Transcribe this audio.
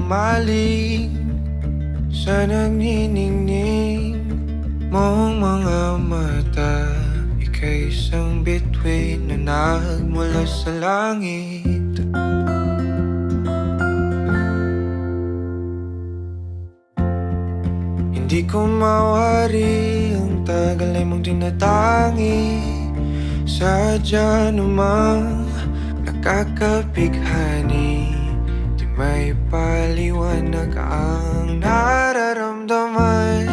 humaling sa nagniningning mong mga mata. Ika'y isang bituin na nagmula sa langit. Hindi ko mawari ang tagal ay mong tinatangi. Sadya namang nakakabighani, di may paliwanag ang nararamdaman.